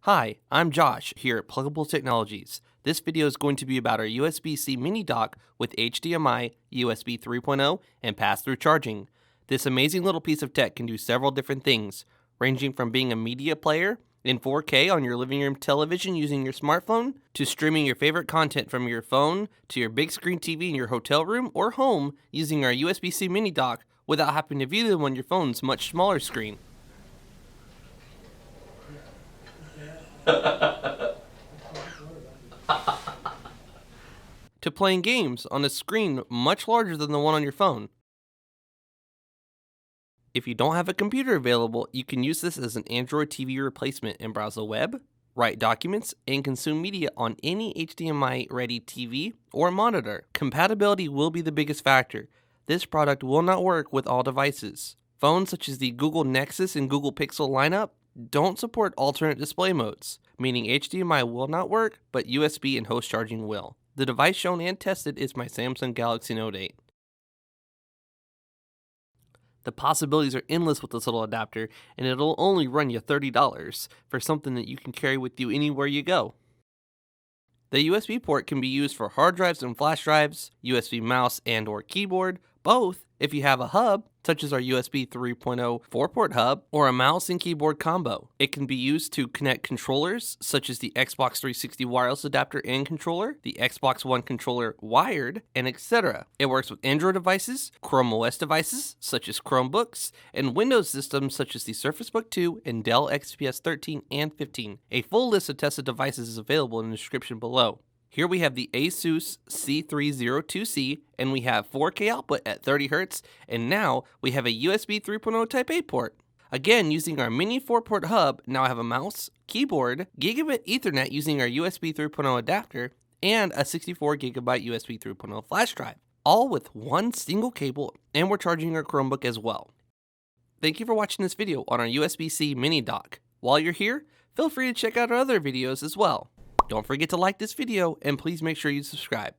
Hi, I'm Josh here at Plugable Technologies. This video is going to be about our USB-C mini dock with HDMI, USB 3.0, and pass-through charging. This amazing little piece of tech can do several different things, ranging from being a media player in 4K on your living room television using your smartphone, to streaming your favorite content from your phone to your big screen TV in your hotel room or home using our USB-C mini dock without having to view them on your phone's much smaller screen. To playing games on a screen much larger than the one on your phone. If you don't have a computer available, you can use this as an Android TV replacement and browse the web, write documents, and consume media on any HDMI-ready TV or monitor. Compatibility will be the biggest factor. This product will not work with all devices. Phones such as the Google Nexus and Google Pixel lineup don't support alternate display modes, meaning HDMI will not work, but USB and host charging will. The device shown and tested is my Samsung Galaxy Note 8. The possibilities are endless with this little adapter, and it'll only run you $30 for something that you can carry with you anywhere you go. The USB port can be used for hard drives and flash drives, USB mouse and or keyboard, both if you have a hub, such as our USB 3.0 4-port hub, or a mouse and keyboard combo. It can be used to connect controllers, such as the Xbox 360 wireless adapter and controller, the Xbox One controller wired, and etc. It works with Android devices, Chrome OS devices, such as Chromebooks, and Windows systems such as the Surface Book 2 and Dell XPS 13 and 15. A full list of tested devices is available in the description below. Here we have the Asus C302C, and we have 4K output at 30 Hz, and now we have a USB 3.0 Type-A port. Again, using our mini 4-port hub, now I have a mouse, keyboard, Gigabit Ethernet using our USB 3.0 adapter, and a 64GB USB 3.0 flash drive, all with one single cable, and we're charging our Chromebook as well. Thank you for watching this video on our USB-C mini dock. While you're here, feel free to check out our other videos as well. Don't forget to like this video, and please make sure you subscribe.